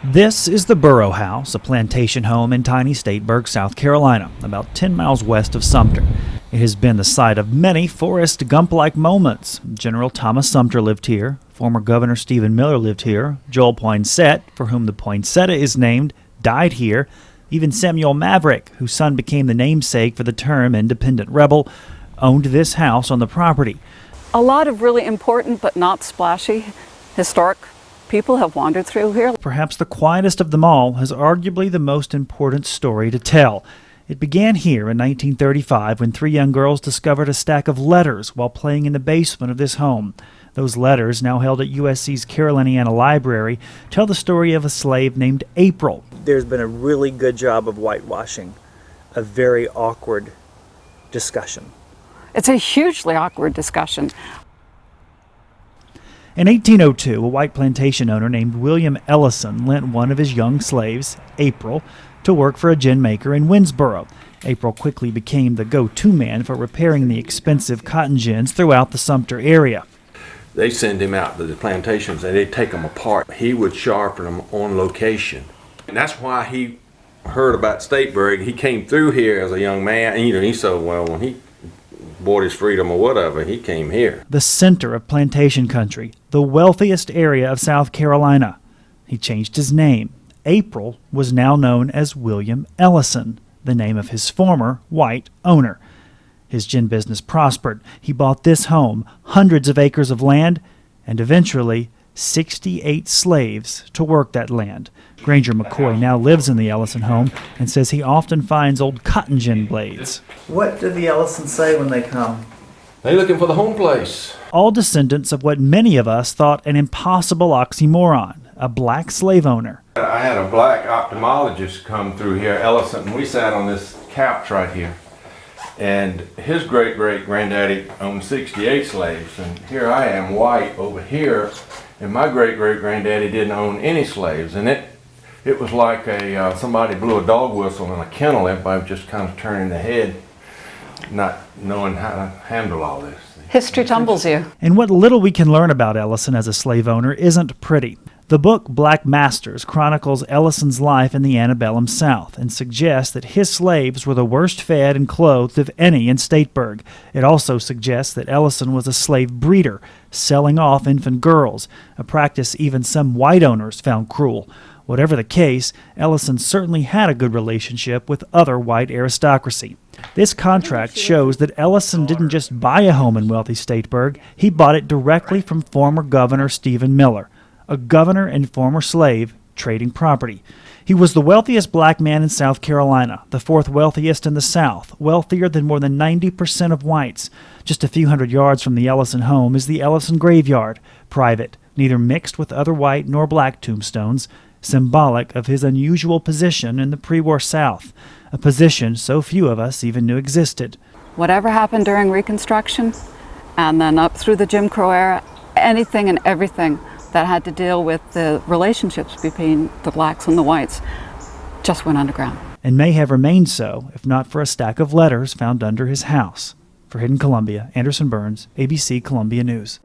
This is the Burrow House, a plantation home in tiny Stateburg, South Carolina, about 10 miles west of Sumter. It has been the site of many Forrest Gump-like moments. General Thomas Sumter lived here. Former Governor Stephen Miller lived here. Joel Poinsett, for whom the poinsettia is named, died here. Even Samuel Maverick, whose son became the namesake for the term independent rebel, owned this house on the property. A lot of really important but not splashy historic people have wandered through here. Perhaps the quietest of them all has arguably the most important story to tell. It began here in 1935 when three young girls discovered a stack of letters while playing in the basement of this home. Those letters, now held at USC's Caroliniana Library, tell the story of a slave named April. There's been a really good job of whitewashing a very awkward discussion. It's a hugely awkward discussion. In 1802, a white plantation owner named William Ellison lent one of his young slaves, April, to work for a gin maker in Winnsboro. April quickly became the go-to man for repairing the expensive cotton gins throughout the Sumter area. They send him out to the plantations and they take them apart. He would sharpen them on location. And that's why he heard about Stateburg. He came through here as a young man. And, he said, well, when he bought his freedom or whatever, he came here. The center of plantation country, the wealthiest area of South Carolina. He changed his name. April was now known as William Ellison, the name of his former white owner. His gin business prospered. He bought this home, hundreds of acres of land, and eventually 68 slaves to work that land. Granger McCoy now lives in the Ellison home and says he often finds old cotton gin blades. What do the Ellisons say when they come? They're looking for the home place. All descendants of what many of us thought an impossible oxymoron, a black slave owner. I had a black ophthalmologist come through here, Ellison, and we sat on this couch right here. And his great-great-granddaddy owned 68 slaves, and here I am, white, over here, and my great-great-granddaddy didn't own any slaves. And it was like somebody blew a dog whistle in a kennel. Everybody was just kind of turning their head, not knowing how to handle all this. History tumbles you. And what little we can learn about Ellison as a slave owner isn't pretty. The book Black Masters chronicles Ellison's life in the antebellum South and suggests that his slaves were the worst fed and clothed of any in Stateburg. It also suggests that Ellison was a slave breeder, selling off infant girls, a practice even some white owners found cruel. Whatever the case, Ellison certainly had a good relationship with other white aristocracy. This contract shows that Ellison didn't just buy a home in wealthy Stateburg, he bought it directly from former Governor Stephen Miller, a governor and former slave trading property. He was the wealthiest black man in South Carolina, the fourth wealthiest in the South, wealthier than more than 90% of whites. Just a few hundred yards from the Ellison home is the Ellison graveyard, private, neither mixed with other white nor black tombstones, symbolic of his unusual position in the pre-war South, a position so few of us even knew existed. Whatever happened during Reconstruction and then up through the Jim Crow era, anything and everything that had to deal with the relationships between the blacks and the whites just went underground. And may have remained so, if not for a stack of letters found under his house. For Hidden Columbia, Anderson Burns, ABC Columbia News.